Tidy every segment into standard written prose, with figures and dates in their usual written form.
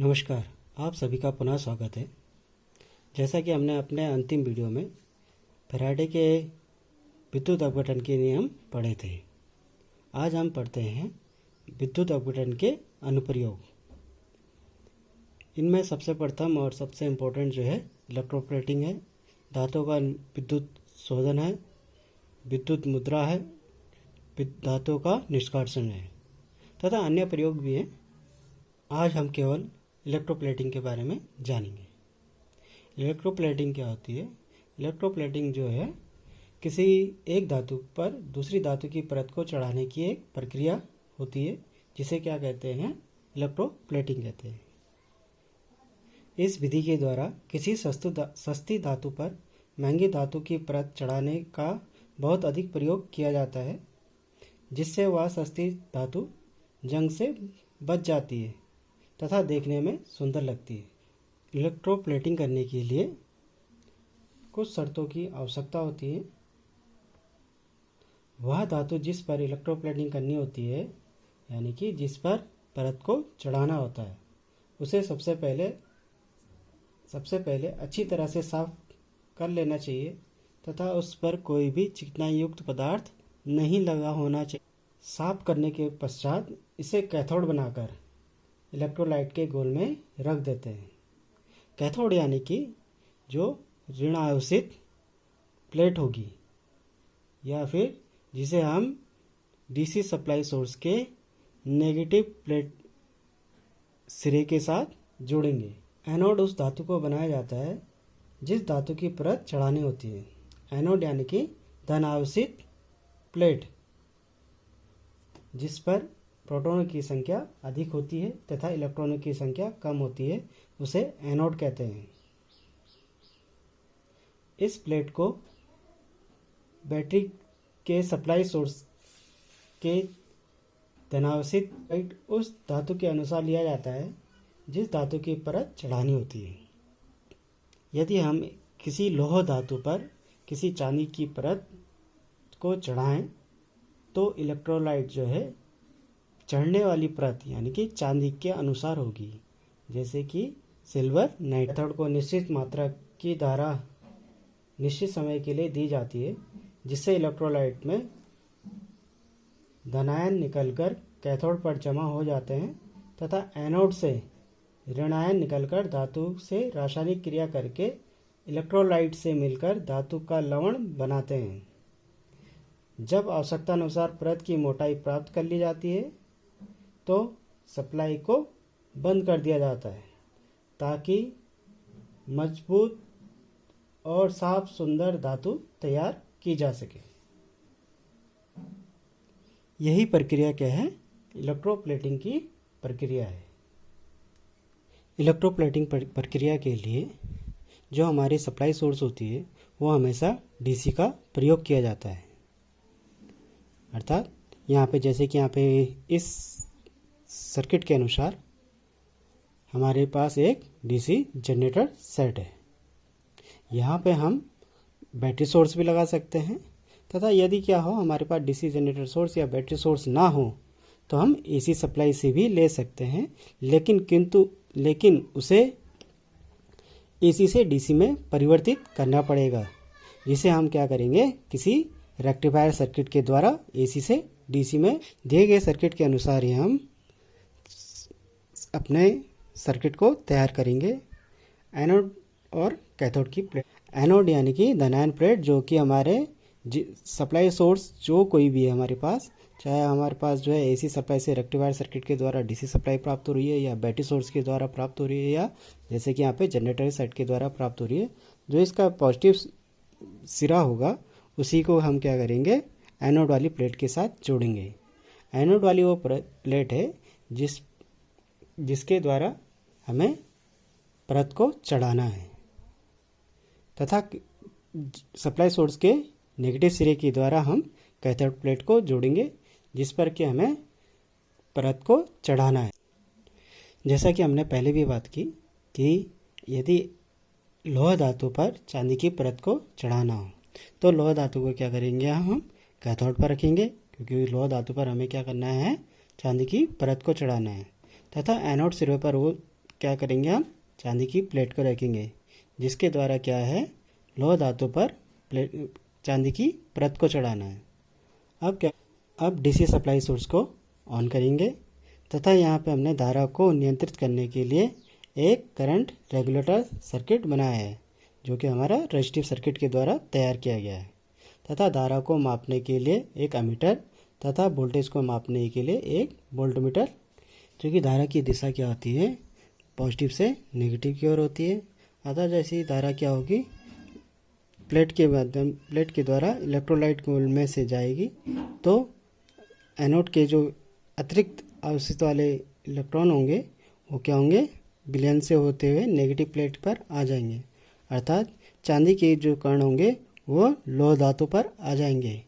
नमस्कार। आप सभी का पुनः स्वागत है। जैसा कि हमने अपने अंतिम वीडियो में फैराडे के विद्युत अपघटन के नियम पढ़े थे, आज हम पढ़ते हैं विद्युत अपघटन के अनुप्रयोग। इनमें सबसे प्रथम और सबसे इम्पोर्टेंट जो है इलेक्ट्रोप्लेटिंग है, धातुओं का विद्युत शोधन है, विद्युत मुद्रा है, धातुओं का निष्कर्षण है तथा अन्य प्रयोग भी हैं। आज हम केवल इलेक्ट्रोप्लेटिंग के बारे में जानेंगे। इलेक्ट्रोप्लेटिंग क्या होती है? इलेक्ट्रोप्लेटिंग जो है किसी एक धातु पर दूसरी धातु की परत को चढ़ाने की एक प्रक्रिया होती है, जिसे क्या कहते हैं? इलेक्ट्रोप्लेटिंग कहते हैं। इस विधि के द्वारा किसी सस्ती धातु पर महंगी धातु की परत चढ़ाने का बहुत अधिक प्रयोग किया जाता है, जिससे वह सस्ती धातु जंग से बच जाती है तथा देखने में सुंदर लगती है। इलेक्ट्रोप्लेटिंग करने के लिए कुछ शर्तों की आवश्यकता होती है। वह धातु जिस पर इलेक्ट्रोप्लेटिंग करनी होती है, यानी कि जिस पर परत को चढ़ाना होता है, उसे सबसे पहले अच्छी तरह से साफ कर लेना चाहिए तथा उस पर कोई भी चिकनाई युक्त पदार्थ नहीं लगा होना चाहिए। साफ करने के पश्चात इसे कैथोड बनाकर इलेक्ट्रोलाइट के गोल में रख देते हैं। कैथोड यानी कि जो ऋण आवेशित प्लेट होगी, या फिर जिसे हम डीसी सप्लाई सोर्स के नेगेटिव प्लेट सिरे के साथ जोड़ेंगे। एनोड उस धातु को बनाया जाता है जिस धातु की परत चढ़ानी होती है। एनोड यानी कि धन आवेशित प्लेट, जिस पर प्रोटॉनों की संख्या अधिक होती है तथा इलेक्ट्रॉनों की संख्या कम होती है, उसे एनोड कहते हैं। इस प्लेट को बैटरी के सप्लाई सोर्स के धनावेशित प्लेट उस धातु के अनुसार लिया जाता है जिस धातु की परत चढ़ानी होती है। यदि हम किसी लोह धातु पर किसी चांदी की परत को चढ़ाएं तो इलेक्ट्रोलाइट जो है चढ़ने वाली परत यानी कि चांदी के अनुसार होगी, जैसे कि सिल्वर नाइट। कैथोड को निश्चित मात्रा की धारा निश्चित समय के लिए दी जाती है, जिससे इलेक्ट्रोलाइट में धनायन निकलकर कैथोड पर जमा हो जाते हैं तथा एनोड से ऋणायन निकलकर धातु से रासायनिक क्रिया करके इलेक्ट्रोलाइट से मिलकर धातु का लवण बनाते हैं। जब आवश्यकता अनुसार परत की मोटाई प्राप्त कर ली जाती है तो सप्लाई को बंद कर दिया जाता है, ताकि मजबूत और साफ सुंदर धातु तैयार की जा सके। यही प्रक्रिया क्या है? इलेक्ट्रोप्लेटिंग की प्रक्रिया है। इलेक्ट्रोप्लेटिंग प्रक्रिया के लिए जो हमारी सप्लाई सोर्स होती है वो हमेशा डीसी का प्रयोग किया जाता है। अर्थात यहाँ पे जैसे कि यहाँ पे इस सर्किट के अनुसार हमारे पास एक डीसी जनरेटर सेट है। यहाँ पे हम बैटरी सोर्स भी लगा सकते हैं तथा यदि क्या हो हमारे पास डीसी जनरेटर सोर्स या बैटरी सोर्स ना हो तो हम एसी सप्लाई से भी ले सकते हैं, लेकिन उसे एसी से डीसी में परिवर्तित करना पड़ेगा, जिसे हम क्या करेंगे? किसी रेक्टिफायर सर्किट के द्वारा एसी से डीसी में दिए गए सर्किट के अनुसार ही हम अपने सर्किट को तैयार करेंगे। एनोड और कैथोड की प्लेट। एनोड यानी कि धनायन प्लेट, जो कि हमारे सप्लाई सोर्स जो कोई भी है हमारे पास, चाहे हमारे पास जो है एसी सप्लाई से रेक्टिफायर सर्किट के द्वारा डीसी सप्लाई प्राप्त हो रही है या बैटरी सोर्स के द्वारा प्राप्त हो रही है या जैसे कि यहाँ पे जनरेटर सेट के द्वारा प्राप्त हो रही है, जो इसका पॉजिटिव सिरा होगा उसी को हम क्या करेंगे? एनोड वाली प्लेट के साथ जोड़ेंगे। एनोड वाली वो प्लेट है जिसके द्वारा हमें परत को चढ़ाना है तथा सप्लाई सोर्स के नेगेटिव सिरे के द्वारा हम कैथोड प्लेट को जोड़ेंगे, जिस पर कि हमें परत को चढ़ाना है। जैसा कि हमने पहले भी बात की कि यदि लोह धातु पर चांदी की परत को चढ़ाना हो तो लोह धातु को क्या करेंगे? हम कैथोड पर रखेंगे, क्योंकि लोह धातु पर हमें क्या करना है? चांदी की परत को चढ़ाना है तथा एनोड सिरे पर वो क्या करेंगे, हम चांदी की प्लेट को रखेंगे, जिसके द्वारा क्या है, लोह धातु पर प्लेट चांदी की परत को चढ़ाना है। अब डीसी सप्लाई सोर्स को ऑन करेंगे तथा यहाँ पे हमने धारा को नियंत्रित करने के लिए एक करंट रेगुलेटर सर्किट बनाया है, जो कि हमारा रेजिस्टिव सर्किट के द्वारा तैयार किया गया है, तथा धारा को मापने के लिए एक अमीटर तथा वोल्टेज को मापने के लिए एक वोल्टमीटर, जो कि धारा की दिशा क्या होती है, पॉजिटिव से नेगेटिव की ओर होती है। अतः जैसे ही धारा क्या होगी, प्लेट के द्वारा इलेक्ट्रोलाइट में से जाएगी, तो एनोड के जो अतिरिक्त अवशिष्ट वाले इलेक्ट्रॉन होंगे वो क्या होंगे, विलयन से होते हुए नेगेटिव प्लेट पर आ जाएंगे, अर्थात चांदी के जो कण होंगे वो लोह धातु पर आ जाएंगे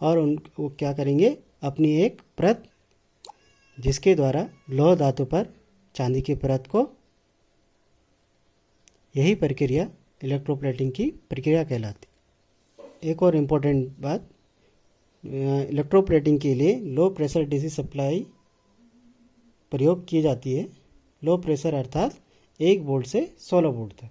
और वो क्या करेंगे, अपनी एक परत, जिसके द्वारा लोह धातु पर चांदी की परत को, यही प्रक्रिया इलेक्ट्रोप्लेटिंग की प्रक्रिया कहलाती। एक और इम्पोर्टेंट बात, इलेक्ट्रोप्लेटिंग के लिए लो प्रेशर डीसी सप्लाई प्रयोग की जाती है। लो प्रेशर अर्थात 1 वोल्ट से 16 वोल्ट तक।